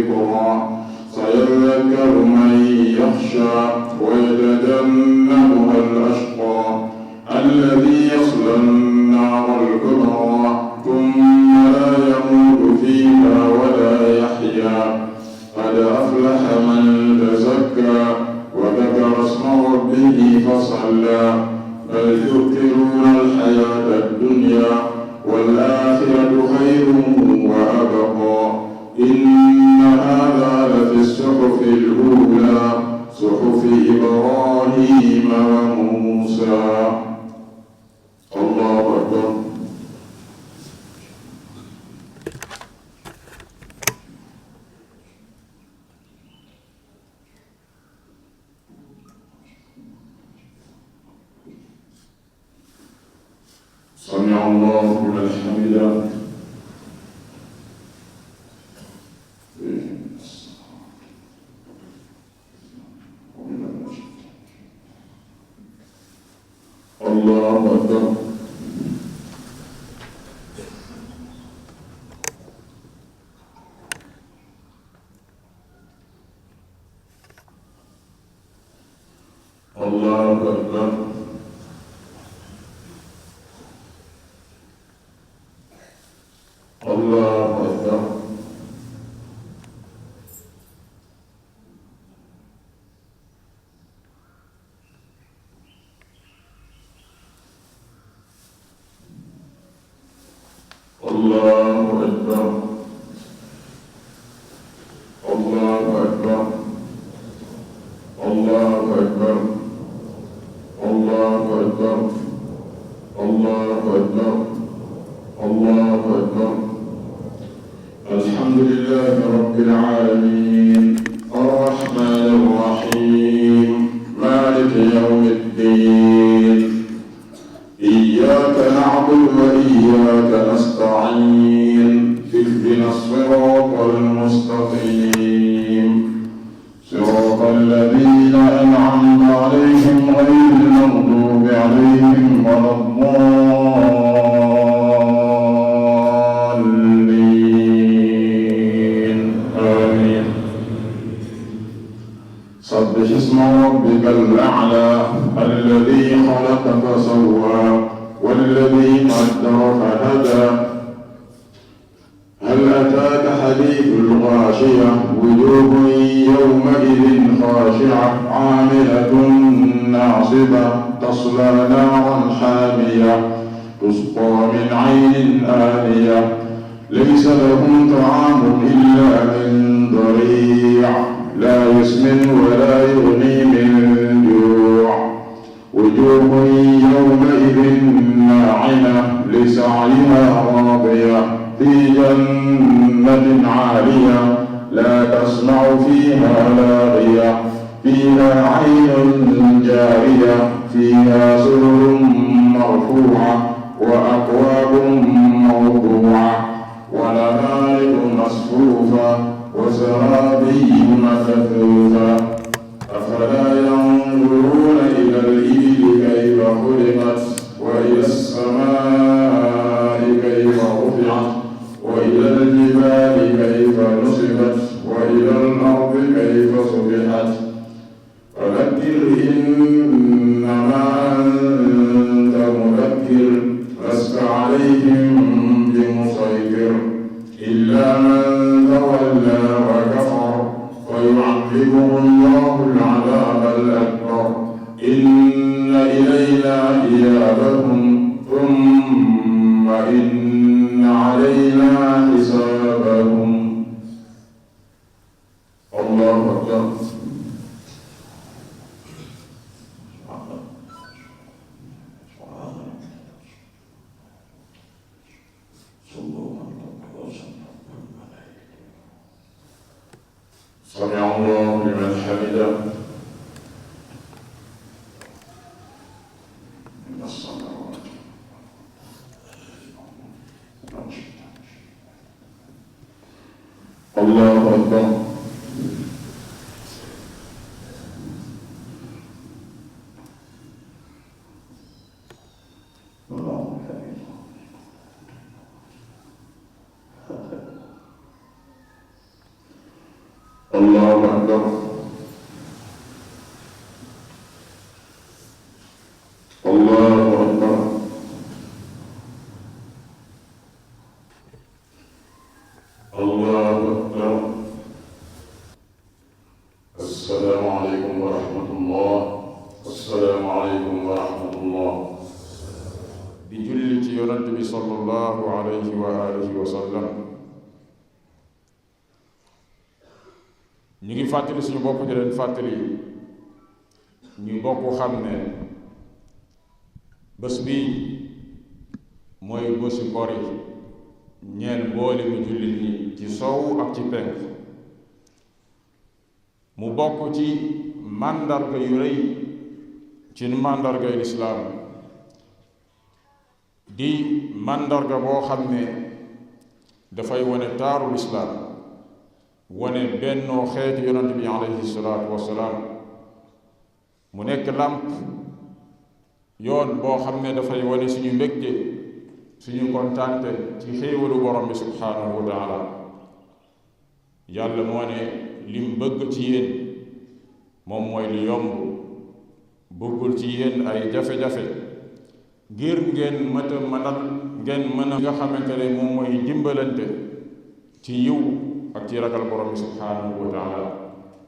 ذكرى سيذكر من يخشى ويتجنبها الأشقى الذي يصلى النار الكبرى ثم لا يموت فيها ولا يحيا قد أفلح من تزكى وذكر اسم ربه فصلى بل تؤثرون الحياة الدنيا والآخرة خير وأبقى إن هذا لفي الصحف الأولى صحف إبراهيم وموسى. الله أكبر. سمع الله لمن حمده. الله أكبر. الله أكبر. الله أكبر. الله أكبر. الله أكبر. الله أكبر. الله أكبر. الله أكبر. الله أكبر. الحمد لله رب العالمين الرحمن الرحيم مالك يوم الدين إياك نعبد وإياك نستعين اهدنا الصراط المستقيم صراط الذين أنعمت عليهم غير المغضوب عليهم ولا الضالين آمين. سبح اسم ربك الأعلى الذي خلق فسوى والذي قدر فهدى هل أتاك حديث الغاشية وجوه يومئذ خاشعة عاملة ناصبة تصلى نارا حامية تسقى من عين آنية ليس لهم طعام إلا من ضريع لا يسمن ولا يغني من جوع وجوه يومئذ ناعمة لسعيها راضية في جنة عالية لا تسمع فيها لاغية فيها عين جارية فيها سرر مرفوعة وأكواب موضوعة ونمارق مصفوفة وزرابي مبثوثة أفلا ينظرون إلى الإبل كيف خلقت وإلى السماء كيف رفعت وإلى الجبال كيف نصبت وإلى الأرض كيف سطحت فذكر إنما أنت مذكر لست عليهم بمسيطر إلا من تولى وكفر ويعذبه الله العذاب الأكبر إن إلينا إيابهم ثم إن علينا حسابهم. الله أكبر. سمع الله لمن حمده. من الصلوات. الله أكبر. الله أكبر الله أكبر الله أكبر. السلام عليكم ورحمة الله. السلام عليكم ورحمة الله. di julli ci yonent bi sallallahu alayhi wa alihi wa sallam. ñu ngi fàttali suñu bopp di leen fàttali ñu bokk xam ne bés bii mooy bésu kori ñeel mboole mi jullit ñi ci sowu ak ci penk, mu bokk ci màndarga yu rëy ci màndargay lislaam, di màndarga boo xam ne dafay wane taaru lislaam, wane bennoo xeeti yonent bi alayhi salaatu wassalaam. mu nekk làmp yoon boo xam ne dafay wane suñu mbégte, suñu kontaante ci xéewalu borom bi subhaanahu wa taala. yàlla moo ne lim bëgg ci yéen moom mooy li yomb, bëggul ci yéen ay jafe-jafe, ngir ngeen mën a nga xamante ne moom mooy dimbalante ci yiw ak ci ragal borom bi subhaanahu wa taala.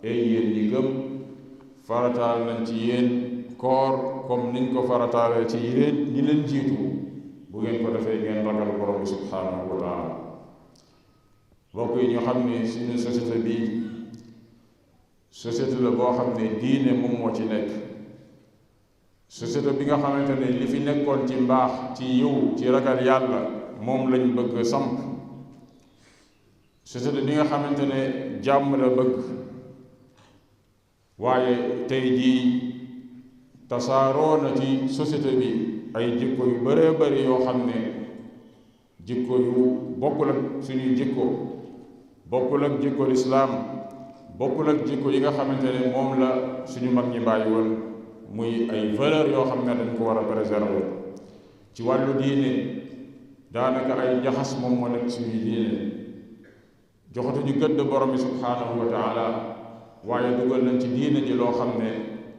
ay yéen ñi gëm, farataal nañ ci yéen koor comme niñ ko farataalee ci yéen ñi leen jiitu, bu ngeen ko defee ngeen ragal borom bi subhaanahu wa taala. bokk yi ñu xam ne suñu société bi société la boo xam ne diine moom moo ci nekk. société bi nga xamante ne li fi nekkoon ci mbaax, ci yiw, ci ragal yàlla moom lañ bëgg samp. société bi nga xamante ne jàmm la bëgg, waaye tey jii tasaaroo na ci société bi ay jikko yu bëree bëri yoo xam ne jikko yu bokkul ak suñuy jikko, bokkul ak jikko lislaam, bokkul ak jikko yi nga xamante ne moom la suñu mag ñi bàyyi woon, muy ay valeur yoo xam ne dañ ko war a préserver. ci wàllu diine daanaka ay jaxas moom moo nekk suñuy diine, joxatuñu gëdd borom bi subhaanahu wa taala, waaye dugal nañ ci diine ji loo xam ne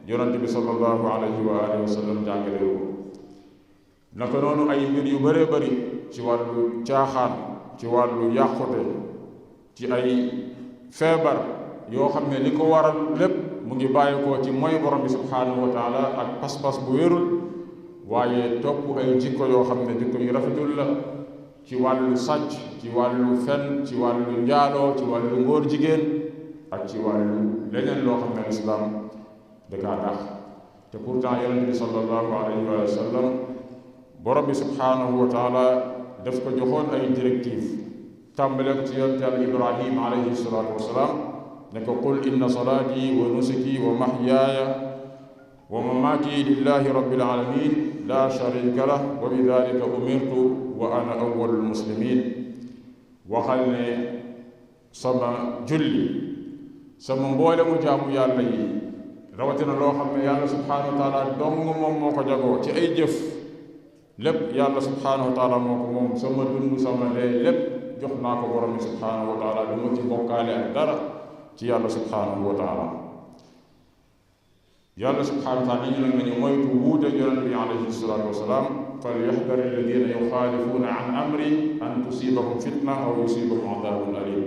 yonent bi sallallahu alayhi wa alihi wa sallam jàngalewu ko. naka noonu ay mbir yu bëree bëri ci wàllu caaxaan, ci wàllu yàqute, ci ay feebar yoo xam ne li ko waral lépp mu ngi bàyyi ko ci mooy borom bi subhaanahu wa taala ak pas-pas bu wérul, waaye topp ay jikko yoo xam ne jikko yu rafetul la, ci wàllu sàcc, ci wàllu fen, ci wàllu njaaloo, ci wàllu ngóor jigéen ak ci wàllu leneen loo xam ne lislaam da kaa tax. te pourtant yonent bi sallallahu alayhi wa sallam borom bi subhaanahu wa taala daf ko joxoon ay directive, tàmbale ko ci yonent yàlla Ibrahim alayhi salaatu wasalaam ne ko qul inna salaati wa nusuki wa mahyaaya wa mamaati lillahi rabbil alamin la sharika lah wa bi dalika umirtu wa ana awwalul muslimin. waxal ne sama julli, sama mboole mu jaamu yàlla yi, rawatina loo xam ne yàlla subhaanahu wa taala dong moom moo ko jagoo ci ay jëf, lépp yàlla subhaanahu wa taala moo ko moom. sama dund, sama dee, lépp jox naa ko borom bi subhaanahu wa taala, du ma ci bokkaale ak dara ci yàlla subhaanahu wa taala. yàlla subhaanahu wa taala ni ñu nag nañu moytu wuute yonent bi alayhi salaatu wasalaam. falyahdari alladina yuxaalifuuna an amri an tusibahum fitna aw yusibahum adabun alim.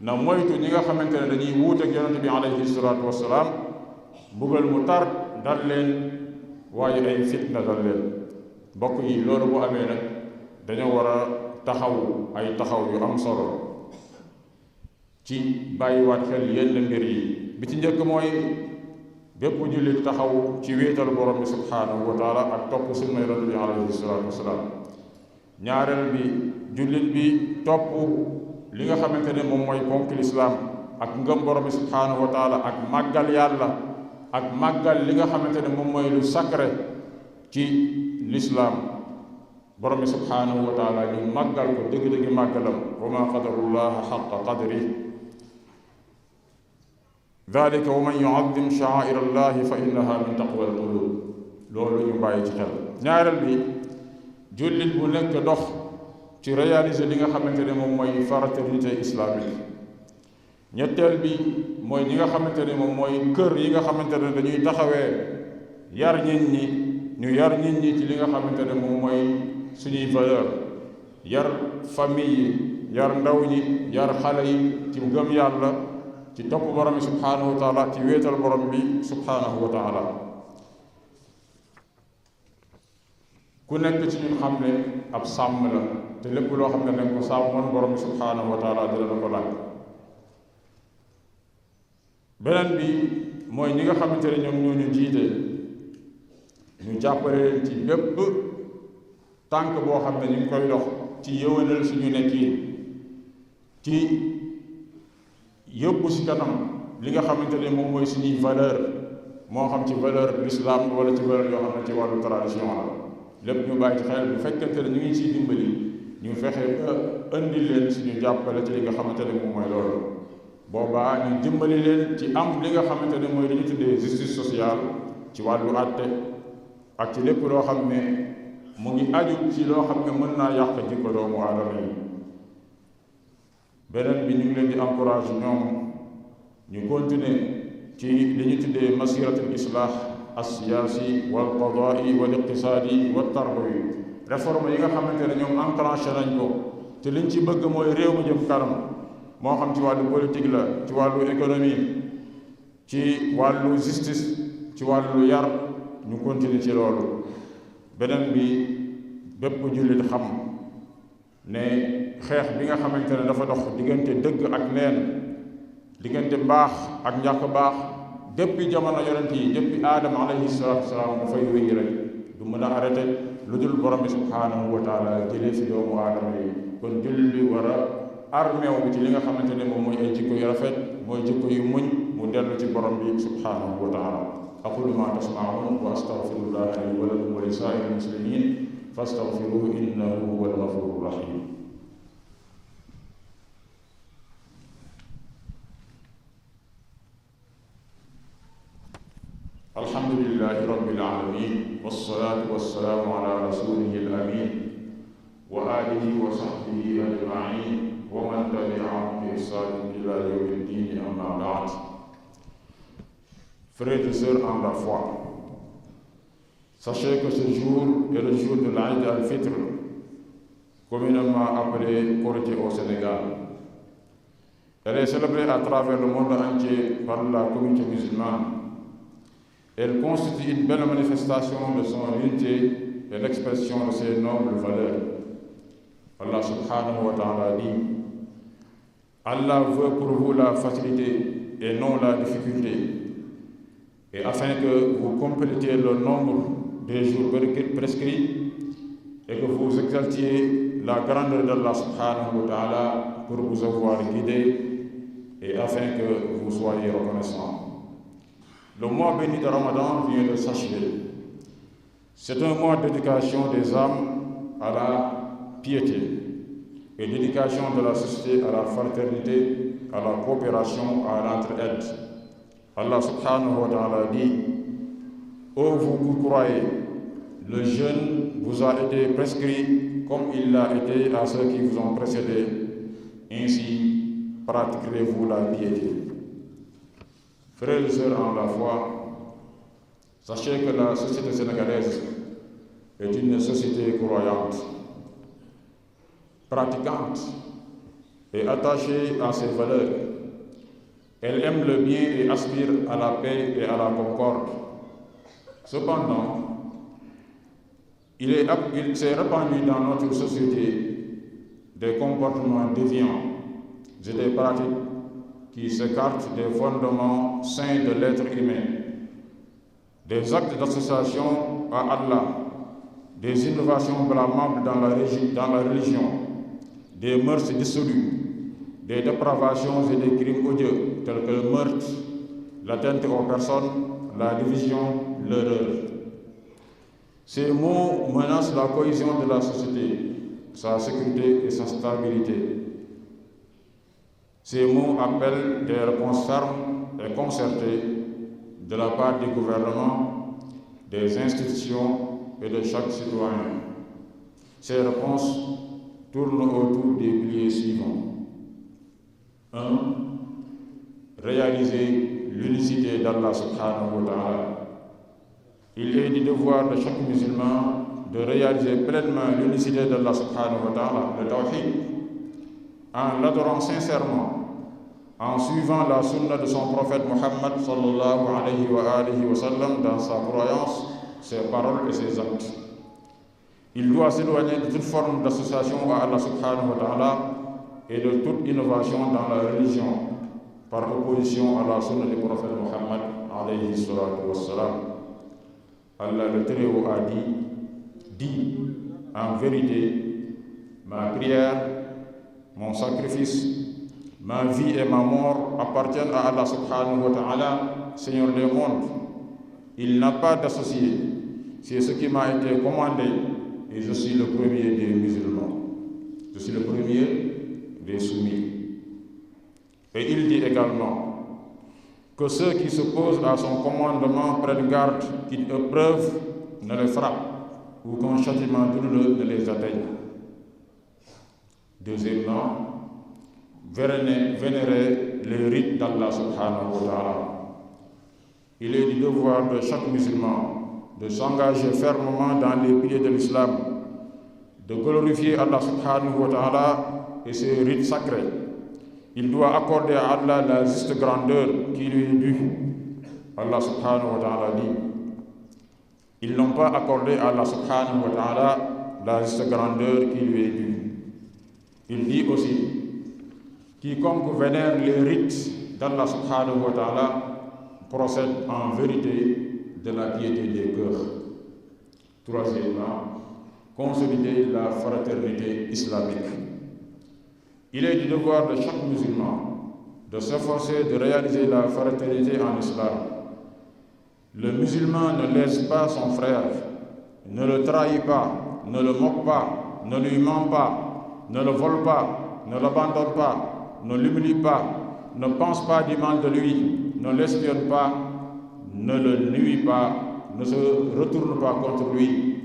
na moytu ñi nga xamante ne dañuy wuute yonent bi alayhi salaatu wasalaam, mbugal mu tar dal leen, waaye ay fitna dal leen. mbokk yi loolu bu amee nag dañoo war a taxaw ay taxaw yu am solo ci bàyyiwaat xel yenn mbir yi. bi ci njëkk mooy bépp jullit taxaw ci wéetal borom bi subhaanahu wa taala ak topp sunna yonent bi alayhi salaatu wasalaam. ñaareel bi jullit bi topp li nga xamante ne moom mooy ponk lislaam ak ngëm borom bi subhaanahu wa taala ak màggal yàlla ak màggal li nga xamante ne moom mooy lu sacré ci lislaam. borom bi subhaanahu wa taala ñu màggal ko dëgg-dëgg màggalam, wa ma qadarullaha xaqa qadri dalika wa man yuazim sha'air allahi fa innaha min taqwa alqulub. loolu ñu bàyyi ci xel. ñaareel bi jullit bu nekk dox ci réaliser li nga xamante ne moom mooy fraternité islamique, ñetteel bi mooy ñi nga xamante ne moom mooy kër yi nga xamante ne dañuy taxawee yar nit ñi ñu yar nit ñi ci li nga xamante ne moom mooy suñuy valeur yar famille yi yar ndaw ñi yar xale yi ci gëm yàlla ci topp borom bi subhaanahu wa taala ci wéetal borom bi subhaanahu wa taala ku nekk ci ñun xam ne ab sàmm la te lépp loo xam ne nag ko sàmmoon borom bi subhaanahu wa taala dina la ko laaj beneen bi mooy ñi nga xamante ne ñoom ñoo ñu jiite ñu jàppale leen ci bépp tànk boo xam ne ñu ngi koy dox ci yëwanal suñu nekkiin ci yóbbu si kanam li nga xamante ne moom mooy suñuy valeur moo xam ci valeur l'islam wala ci valeur yoo xam ne ci wàllu tradition la lépp ñu bàyyi ci xel bu fekkente ne ñu ngi ciy dimbali ñu fexe ba indi leen suñu jàppale ci li nga xamante ne moom mooy loolu boobaa ñu dimbali leen ci am li nga xamante ne mooy li ñu tuddee justice sociale ci wàllu àtte ak ci lépp loo xam ne mu ngi aju ci loo xam ne mën naa yàq jikko doomu aadama yi beneen bi ñu ngi leen di encourage ñoom ñu continuer ci li ñu tuddee masiratul islah as-siyaasi wal qadaai wal iqtisaadi wal tarbawi réforme yi nga xamante ne ñoom enclenché nañ ko te liñ ci bëgg mooy réew mu jëm kanam moo xam ci wàllu politique la ci wàllu économie ci wàllu justice ci wàllu yar ñu continuer ci loolu beneen bi bépp jullit xam ne xeex bi nga xamante ne dafa dox diggante dëgg ak neen diggante mbaax ak ñàkk baax depuis jamono yonent yi depuis aadama alayhi salaatu wasalaam dafay wéy rek du mën a arrêté lu dul borom bi subhaanahu wa taala jëlee fi doomu aadama yi kon jullit bi war a armé wu ci li nga xamante ne moom mooy ay jikko yu rafet mooy jikko yu muñ mu dellu ci borom bi subhaanahu wa taala aqulu ma tasmaun wa astaghfirullaha li wa lakum wa li saa'iril muslimin fastaghfiruhu innahu huwal ghafurur rahim alhamdulillahi rabbil alamin wassalaatu wassalaamu ala rasulihi al amin wa alihi wa sahbihi ajmain wa man tabi'ahum bi ihsanin ila yawmi ddin amma ba'd. Frères et sœurs en la foi, sachez que ce jour est le jour de l'Aïd al-Fitr, communément appelé Korité au Sénégal. Elle est célébrée à travers le monde entier par la communauté musulmane. Elle constitue une belle manifestation de son unité et l'expression de ses nobles valeurs. Allah subhanahu wa ta'ala dit: Allah veut pour vous la facilité et non la difficulté, et afin que vous complétiez le nombre des jours prescrits et que vous exaltiez la grandeur d'Allah subhanahu wa ta'ala pour vous avoir guidé et afin que vous soyez reconnaissants. Le mois béni de Ramadan vient de s'achever. C'est un mois d'éducation des âmes à la piété et d'éducation de la société à la fraternité, à la coopération, à l'entraide. Allah subhanahu wa ta'ala dit: ô vous qui croyez, le jeûne vous a été prescrit comme il l'a été à ceux qui vous ont précédés. Ainsi pratiquerez-vous la piété. Frères et sœurs en la foi, sachez que la société sénégalaise est une société croyante, pratiquante et attachée à ses valeurs. Elle aime le bien et aspire à la paix et à la concorde. Cependant, il s'est répandu dans notre société des comportements déviants et des pratiques qui s'écartent des fondements saints de l'être humain, des actes d'association à Allah, des innovations blâmables dans la religion, des mœurs dissolues, des dépravations et des crimes odieux tels que le meurtre, l'atteinte aux personnes, la division, l'erreur. Ces mots menacent la cohésion de la société, sa sécurité et sa stabilité. Ces mots appellent des réponses fermes et concertées de la part du gouvernement, des institutions et de chaque citoyen. Ces réponses tournent autour des piliers suivants. 1. réaliser l'unicité d'Allah subhanahu wa ta'ala. Il est du devoir de chaque musulman de réaliser pleinement l'unicité d'Allah subhanahu wa ta'ala, le tawhid, en l'adorant sincèrement, en suivant la sunna de son prophète Muhammad sallallahu alayhi wa sallam dans sa croyance, ses paroles et ses actes. Il doit s'éloigner de toute forme d'association à Allah subhanahu wa ta'ala et de toute innovation dans la religion, par opposition à la sunna du prophète Muhammad alayhi salatu wa sallam. Allah le Très-Haut a dit, en vérité, ma prière, mon sacrifice, ma vie et ma mort appartiennent à Allah subhanahu wa ta'ala, Seigneur des mondes. Il n'a pas d'associé. C'est ce qui m'a été commandé et je suis le premier des musulmans. Je suis le premier des soumis. Et il dit également que ceux qui s'opposent à son commandement prennent garde qu'une épreuve ne les frappe ou qu'un châtiment douloureux ne les atteigne. Deuxièmement, vénérer les rites d'Allah subhanahu wa ta'ala. Il est du devoir de chaque musulman de s'engager fermement dans les piliers de l'islam, de glorifier Allah subhanahu wa ta'ala et ses rites sacrés. Il doit accorder à Allah la juste grandeur qui lui est due. Allah subhanahu wa ta'ala dit, ils n'ont pas accordé à Allah subhanahu wa ta'ala la juste grandeur qui lui est due. Il dit aussi, quiconque vénère les rites d'Allah subhanahu wa ta'ala procède en vérité de la piété des cœurs. Troisièmement, consolider la fraternité islamique. Il est du devoir de chaque musulman de s'efforcer de réaliser la fraternité en islam. Le musulman ne lèse pas son frère, ne le trahit pas, ne le moque pas, ne lui ment pas, ne le vole pas, ne l'abandonne pas, ne l'humilie pas, ne pense pas du mal de lui, ne l'espionne pas, ne le nuit pas, ne se retourne pas contre lui,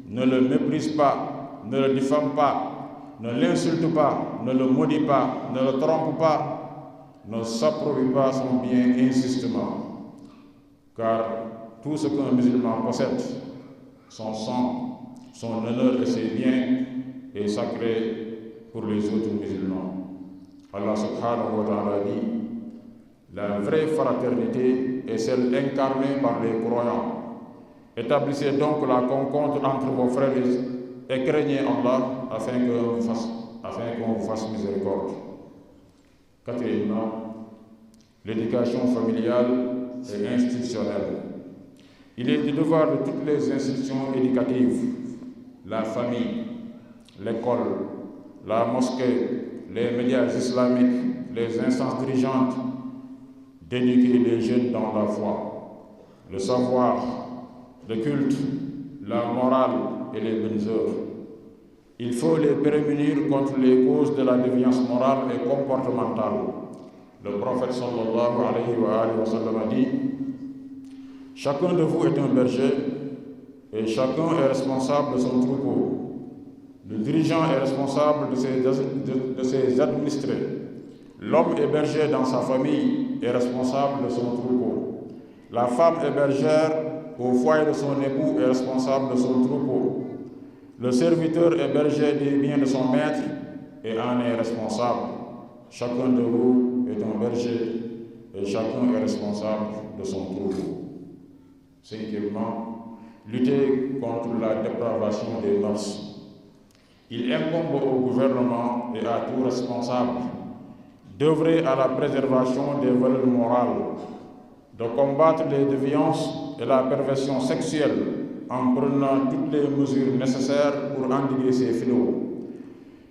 ne le méprise pas, ne le diffame pas, ne l'insulte pas, ne le maudit pas, ne le trompe pas, ne s'approprie pas son bien insistement. Car tout ce qu'un musulman possède, son sang, son honneur et ses biens, est sacré pour les autres musulmans. Allah subhanahu wa ta'ala dit, la vraie fraternité est celle incarnée par les croyants. Établissez donc la concorde entre vos frères et craignez Allah afin qu'on vous fasse miséricorde. Quatrièmement, l'éducation familiale et institutionnelle. Il est du devoir de toutes les institutions éducatives, la famille, l'école, la mosquée, les médias islamiques, les instances dirigeantes, d'éduquer les jeunes dans la foi, le savoir, le culte, la morale et les bonnes œuvres. Il faut les prémunir contre les causes de la déviance morale et comportementale. Le prophète sallallahu alayhi wa sallam a dit, chacun de vous est un berger et chacun est responsable de son troupeau. Le dirigeant est responsable de ses administrés. L'homme est berger dans sa famille et responsable de son troupeau. La femme est bergère au foyer de son époux et responsable de son troupeau. Le serviteur est berger des biens de son maître et en est responsable. Chacun de vous est un berger et chacun est responsable de son troupeau. Cinquièmement, lutter contre la dépravation des mœurs. Il incombe au gouvernement et à tout responsable d'œuvrer à la préservation des valeurs morales, de combattre les déviances et la perversion sexuelle en prenant toutes les mesures nécessaires pour endiguer ces fléaux.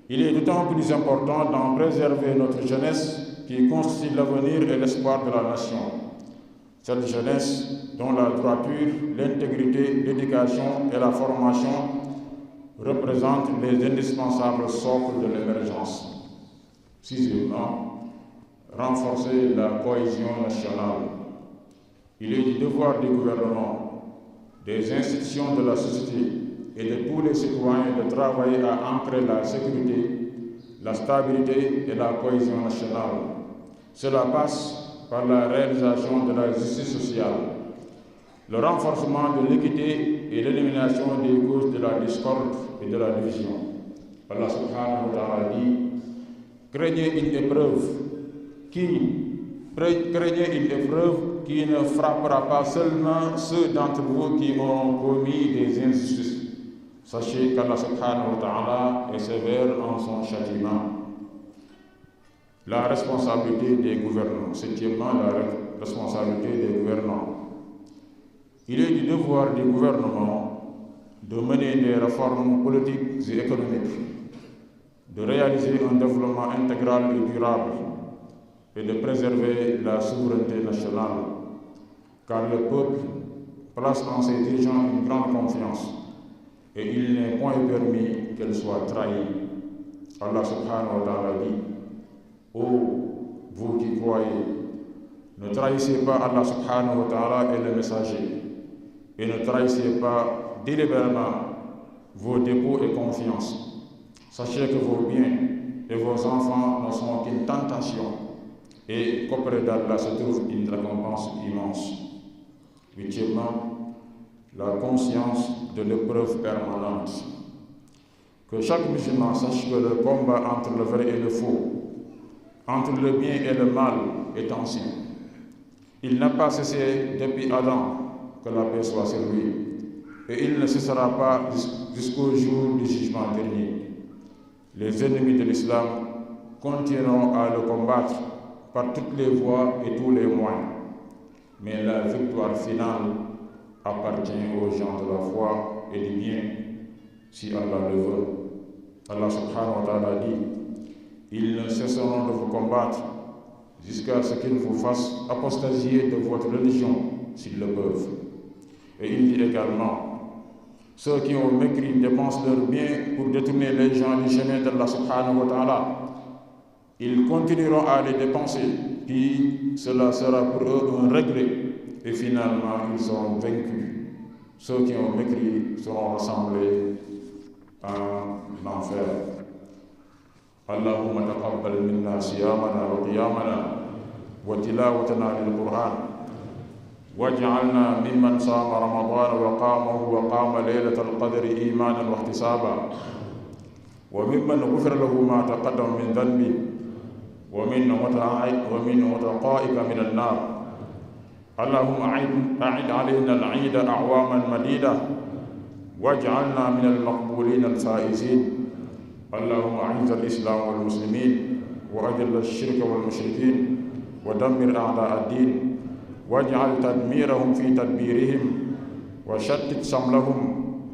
Il est d'autant plus important d'en préserver notre jeunesse qui constitue l'avenir et l'espoir de la nation. Cette jeunesse dont la droiture, l'intégrité, l'éducation et la formation représentent les indispensables socles de l'émergence. Sixièmement, renforcer la cohésion nationale. Il est du devoir du gouvernement, des institutions de la société et de tous les citoyens de travailler à ancrer la sécurité, la stabilité et la cohésion nationale. Cela passe par la réalisation de la justice sociale, le renforcement de l'équité et l'élimination des causes de la discorde et de la division. Allah subhanahu wa ta'ala dit: craignez une épreuve qui ne frappera pas seulement ceux d'entre vous qui auront commis des injustices. Sachez qu'Allah subhanahu wa ta'ala est sévère en son châtiment. La responsabilité des gouvernants. Septièmement, la responsabilité des gouvernants. Il est du devoir du gouvernement de mener des réformes politiques et économiques, de réaliser un développement intégral et durable et de préserver la souveraineté nationale, car le peuple place en ses dirigeants une grande confiance et il n'est point permis qu'elle soit trahie. Allah subhanahu wa ta'ala dit: ô vous qui croyez, ne trahissez pas Allah subhanahu wa ta'ala et le messager, et ne trahissez pas délibérément vos dépôts et confiances. Sachez que vos biens et vos enfants ne sont qu'une tentation, et qu'auprès d'Allah se trouve une récompense immense. Huitièmement, la conscience de l'épreuve permanente. Que chaque musulman sache que le combat entre le vrai et le faux, entre le bien et le mal, est ancien. Il n'a pas cessé depuis Adam, que la paix soit sur lui, et il ne cessera pas jusqu'au jour du jugement dernier. Les ennemis de l'islam continueront à le combattre par toutes les voies et tous les moyens, mais la victoire finale appartient aux gens de la foi et du bien, si Allah le veut. Allah subhanahu wa ta'ala dit: ils ne cesseront de vous combattre jusqu'à ce qu'ils vous fassent apostasier de votre religion, s'ils le peuvent. Et il dit également: ceux qui ont mépris dépensent leurs biens pour détourner les gens du chemin d'Allah subhanahu wa ta'ala. Ils continueront à les dépenser, puis cela sera pour eux un regret, et finalement ils seront vaincus. Ceux qui ont mépris seront rassemblés en enfer. Allahumma taqabbal minna siyamana wa qiyamana wa tilawatana lil Qur'an waj'alna mimman sama Ramadan wa qamahu wa qama laylatal qadri imanan wa ihtisaba wa mimman ghufira lahu ma taqaddama min dhanbi wa min wataqa'ika min an-nar. Allahumma a'id alayna al-'eid a'waman madida waj'alna min al-maqbulin al-faizin. اللهم أعز الإسلام والمسلمين وأذل الشرك والمشركين ودمر أعداء الدين واجعل تدميرهم في تدبيرهم وشتت شملهم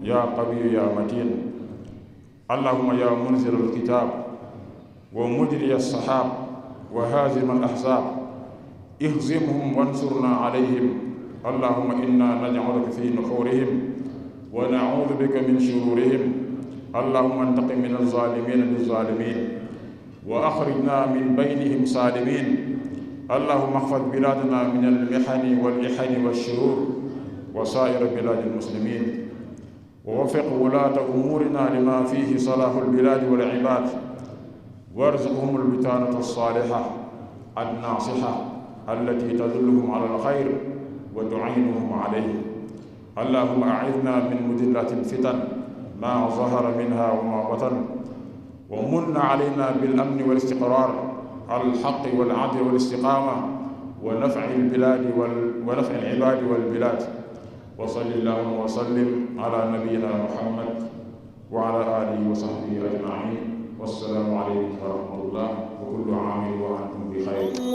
يا قوي يا متين. اللهم يا منزل الكتاب ومجري السحاب وهازم الأحزاب اهزمهم وانصرنا عليهم. اللهم إنا نجعلك في نحورهم ونعوذ بك من شرورهم. اللهم انتقم من الظالمين بالظالمين وأخرجنا من بينهم سالمين. اللهم احفظ بلادنا من المحن والإحن والشرور وسائر بلاد المسلمين ووفق ولاة أمورنا لما فيه صلاح البلاد والعباد وارزقهم البطانة الصالحة الناصحة التي تدلهم على الخير وتعينهم عليه. اللهم أعذنا من مذلات الفتن ما ظهر منها وما بطن ومن علينا بالأمن والاستقرار الحق والعدل والاستقامة ونفع العباد والبلاد. وصل اللهم وسلم على نبينا محمد وعلى آله وصحبه أجمعين. والسلام عليكم ورحمة الله وكل عام وأنتم بخير.